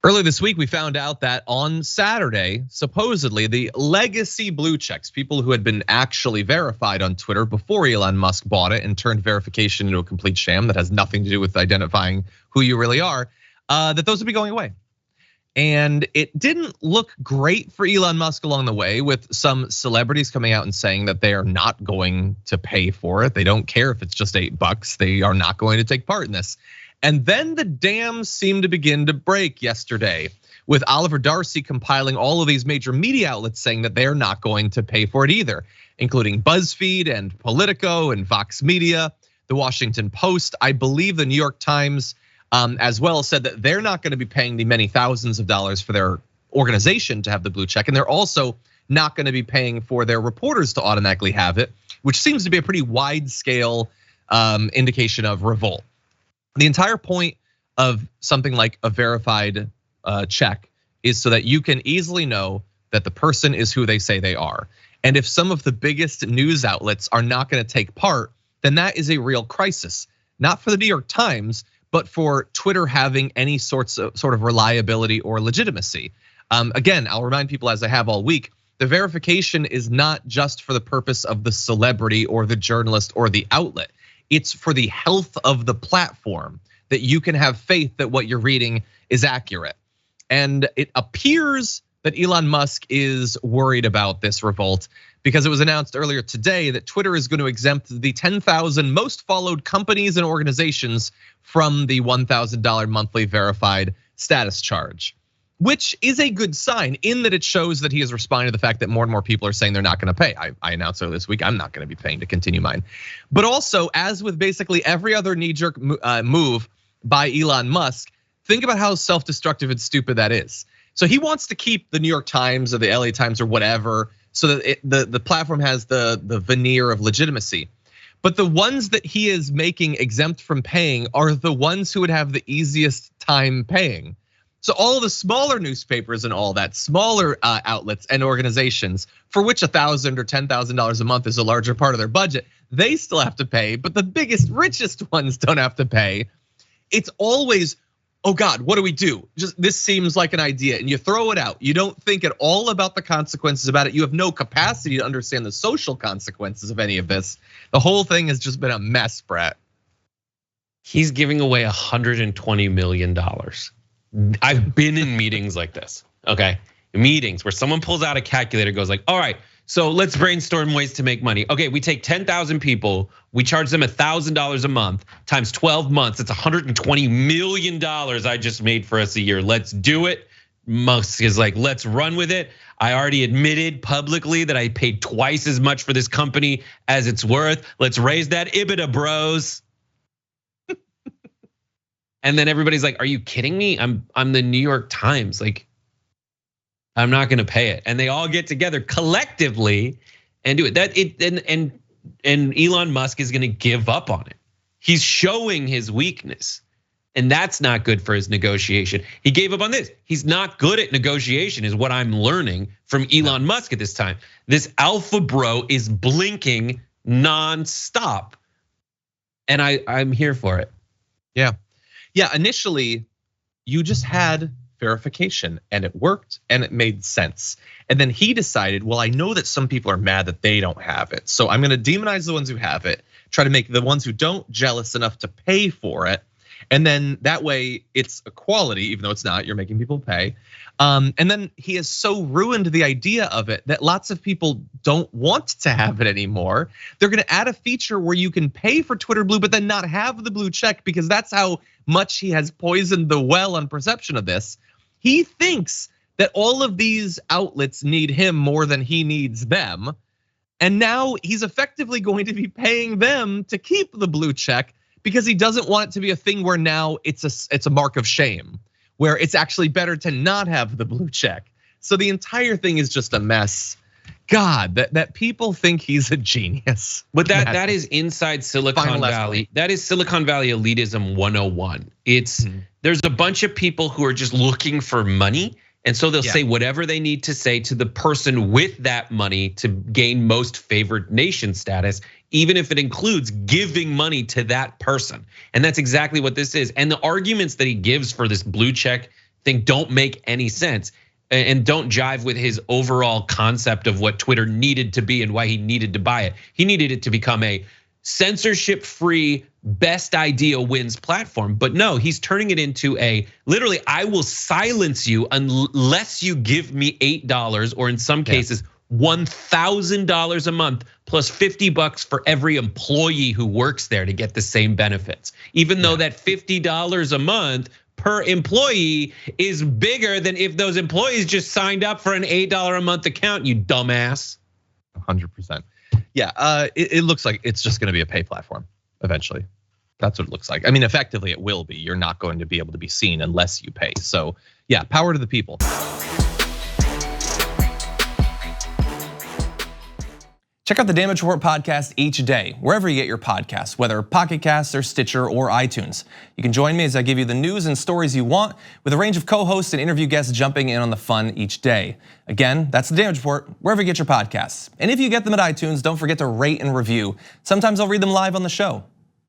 Earlier this week, we found out that on Saturday, supposedly the legacy blue checks, people who had been actually verified on Twitter before Elon Musk bought it and turned verification into a complete sham that has nothing to do with identifying who you really are, that those would be going away. And it didn't look great for Elon Musk along the way, with some celebrities coming out and saying that they are not going to pay for it. They don't care if it's just $8. They are not going to take part in this. And then the dams seemed to begin to break yesterday, with Oliver Darcy compiling all of these major media outlets saying that they're not going to pay for it either, including BuzzFeed and Politico and Vox Media, the Washington Post. I believe the New York Times as well said that they're not going to be paying the many thousands of dollars for their organization to have the blue check. And they're also not going to be paying for their reporters to automatically have it, which seems to be a pretty wide scale indication of revolt. The entire point of something like a verified check is so that you can easily know that the person is who they say they are. And if some of the biggest news outlets are not going to take part, then that is a real crisis, not for the New York Times, but for Twitter having any sort of reliability or legitimacy. Again, I'll remind people, as I have all week, the verification is not just for the purpose of the celebrity or the journalist or the outlet. It's for the health of the platform, that you can have faith that what you're reading is accurate. And it appears that Elon Musk is worried about this revolt, because it was announced earlier today that Twitter is going to exempt the 10,000 most followed companies and organizations from the $1,000 monthly verified status charge, which is a good sign in that it shows that he is responding to the fact that more and more people are saying they're not going to pay. I announced earlier this week, I'm not going to be paying to continue mine. But also, as with basically every other knee-jerk move by Elon Musk, think about how self-destructive and stupid that is. So he wants to keep the New York Times or the LA Times or whatever, so that the platform has the veneer of legitimacy. But the ones that he is making exempt from paying are the ones who would have the easiest time paying. So all the smaller newspapers and all that, smaller outlets and organizations for which $1,000 or $10,000 a month is a larger part of their budget, they still have to pay, but the biggest, richest ones don't have to pay. It's always, oh God, what do we do? Just, this seems like an idea, and you throw it out. You don't think at all about the consequences about it. You have no capacity to understand the social consequences of any of this. The whole thing has just been a mess, Brett. He's giving away $120 million. I've been in meetings like this, okay? Meetings where someone pulls out a calculator, goes like, all right, so let's brainstorm ways to make money. Okay, we take 10,000 people, we charge them $1,000 a month times 12 months. It's $120 million I just made for us a year. Let's do it. Musk is like, let's run with it. I already admitted publicly that I paid twice as much for this company as it's worth. Let's raise that EBITDA, bros. And then everybody's like, are you kidding me? I'm the New York Times. Like, I'm not gonna pay it. And they all get together collectively and do it. And Elon Musk is gonna give up on it. He's showing his weakness. And that's not good for his negotiation. He gave up on this. He's not good at negotiation, is what I'm learning from Elon Musk at this time. This alpha bro is blinking nonstop. And I'm here for it. Yeah, initially you just had verification and it worked and it made sense. And then he decided, well, I know that some people are mad that they don't have it, so I'm gonna demonize the ones who have it, try to make the ones who don't jealous enough to pay for it. And then that way it's equality, even though it's not, you're making people pay. And then he has so ruined the idea of it that lots of people don't want to have it anymore. They're gonna add a feature where you can pay for Twitter Blue, but then not have the blue check, because that's how much he has poisoned the well on perception of this. He thinks that all of these outlets need him more than he needs them. And now he's effectively going to be paying them to keep the blue check, because he doesn't want it to be a thing where now it's a mark of shame, where it's actually better to not have the blue check. So the entire thing is just a mess. God, that people think he's a genius. But that is inside Silicon Valley. That is Silicon Valley elitism 101. It's there's a bunch of people who are just looking for money. And so they'll say whatever they need to say to the person with that money to gain most favored nation status, even if it includes giving money to that person. And that's exactly what this is. And the arguments that he gives for this blue check think don't make any sense and don't jive with his overall concept of what Twitter needed to be and why he needed to buy it. He needed it to become a censorship-free, best idea wins platform. But no, he's turning it into a literally, I will silence you unless you give me $8, or in some cases, $1,000 a month plus $50 for every employee who works there to get the same benefits. Even though that $50 a month per employee is bigger than if those employees just signed up for an $8 a month account, you dumbass. 100%. Yeah, it looks like it's just gonna be a pay platform eventually. That's what it looks like. I mean, effectively it will be. You're not going to be able to be seen unless you pay. So yeah, power to the people. Check out the Damage Report podcast each day, wherever you get your podcasts, whether Pocket Casts or Stitcher or iTunes. You can join me as I give you the news and stories you want, with a range of co-hosts and interview guests jumping in on the fun each day. Again, that's the Damage Report, wherever you get your podcasts. And if you get them at iTunes, don't forget to rate and review. Sometimes I'll read them live on the show.